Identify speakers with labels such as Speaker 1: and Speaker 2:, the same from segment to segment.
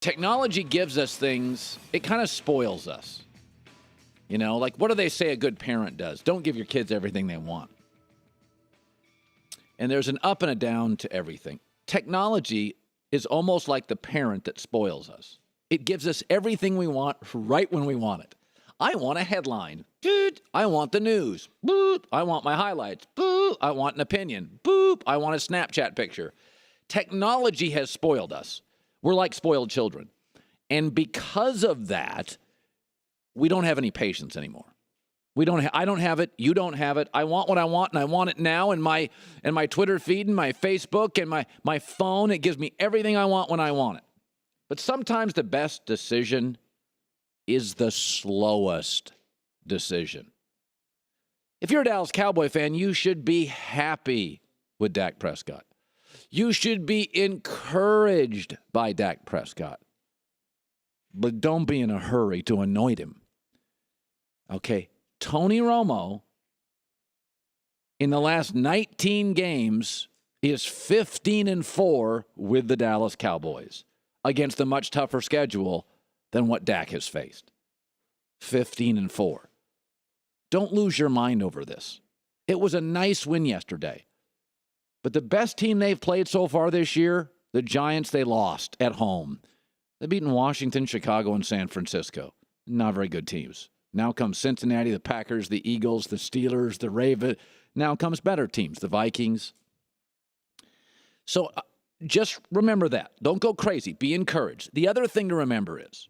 Speaker 1: Technology gives us things, it kind of spoils us. You know, like what do they say a good parent does? Don't give your kids everything they want. And there's an up and a down to everything. Technology is almost like the parent that spoils us. It gives us everything we want right when we want it. I want a headline. Boop. I want the news. Boop. I want my highlights. Boop. I want an opinion. Boop. I want a Snapchat picture. Technology has spoiled us. We're like spoiled children. And because of that, we don't have any patience anymore. I don't have it. You don't have it. I want what I want, and I want it now. And my Twitter feed and my Facebook and my phone, it gives me everything I want when I want it. But sometimes the best decision is the slowest decision. If you're a Dallas Cowboy fan, you should be happy with Dak Prescott. You should be encouraged by Dak Prescott. But don't be in a hurry to anoint him. Okay, Tony Romo, in the last 19 games, is 15-4 with the Dallas Cowboys against a much tougher schedule than what Dak has faced. 15-4. Don't lose your mind over this. It was a nice win yesterday. But the best team they've played so far this year, the Giants, they lost at home. They've beaten Washington, Chicago, and San Francisco. Not very good teams. Now comes Cincinnati, the Packers, the Eagles, the Steelers, the Ravens. Now comes better teams, the Vikings. So just remember that. Don't go crazy. Be encouraged. The other thing to remember is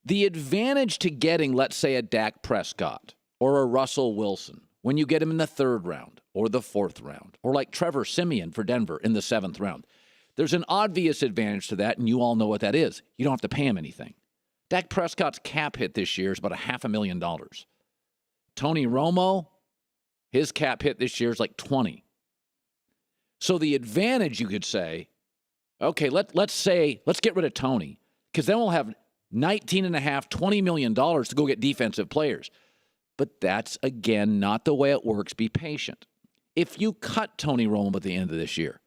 Speaker 1: the advantage to getting, let's say, a Dak Prescott or a Russell Wilson when you get him in the 3rd round or the 4th round, or like Trevor Siemian for Denver in the 7th round. There's an obvious advantage to that, and you all know what that is. You don't have to pay him anything. Dak Prescott's cap hit this year is about $500,000. Tony Romo, his cap hit this year is like 20. So the advantage, you could say, okay, let's get rid of Tony, because then we'll have $19.5, $20 million to go get defensive players. But that's, again, not the way it works. Be patient. If you cut Tony Romo at the end of this year,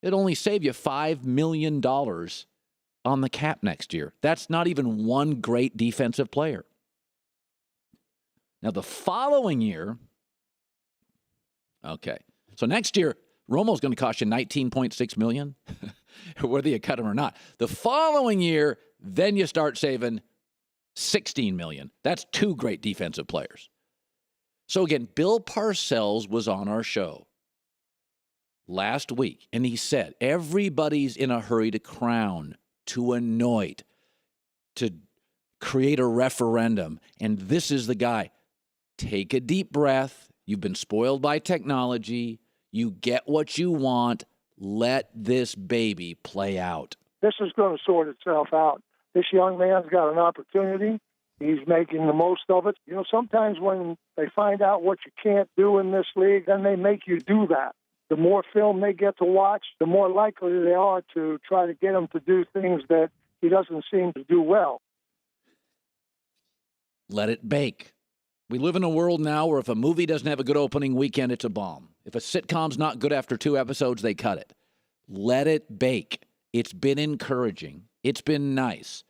Speaker 1: it'll only save you $5 million on the cap next year. That's not even one great defensive player. Now, the following year, okay, so next year, Romo's going to cost you $19.6 million, whether you cut him or not. The following year, then you start saving $16 million. That's 2 great defensive players. So again, Bill Parcells was on our show last week, and he said, everybody's in a hurry to crown, to anoint, to create a referendum, and this is the guy. Take a deep breath. You've been spoiled by technology. You get what you want. Let this baby play out.
Speaker 2: This is going to sort itself out. This young man's got an opportunity. He's making the most of it. You know, sometimes when they find out what you can't do in this league, then they make you do that. The more film they get to watch, the more likely they are to try to get him to do things that he doesn't seem to do well.
Speaker 1: Let it bake. We live in a world now where if a movie doesn't have a good opening weekend, it's a bomb. If a sitcom's not good after 2 episodes, they cut it. Let it bake. It's been encouraging. It's been nice.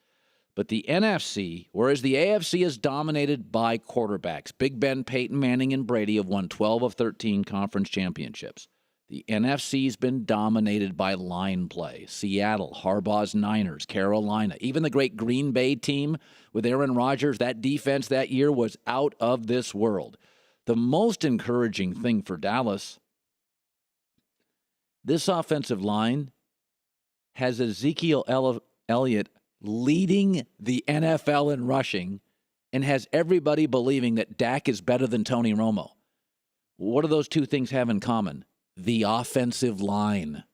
Speaker 1: But the NFC, whereas the AFC is dominated by quarterbacks, Big Ben, Peyton Manning, and Brady have won 12 of 13 conference championships. The NFC's been dominated by line play. Seattle, Harbaugh's Niners, Carolina, even the great Green Bay team with Aaron Rodgers, that defense that year was out of this world. The most encouraging thing for Dallas, this offensive line has Ezekiel Elliott leading the NFL in rushing and has everybody believing that Dak is better than Tony Romo. What do those 2 things have in common? The offensive line.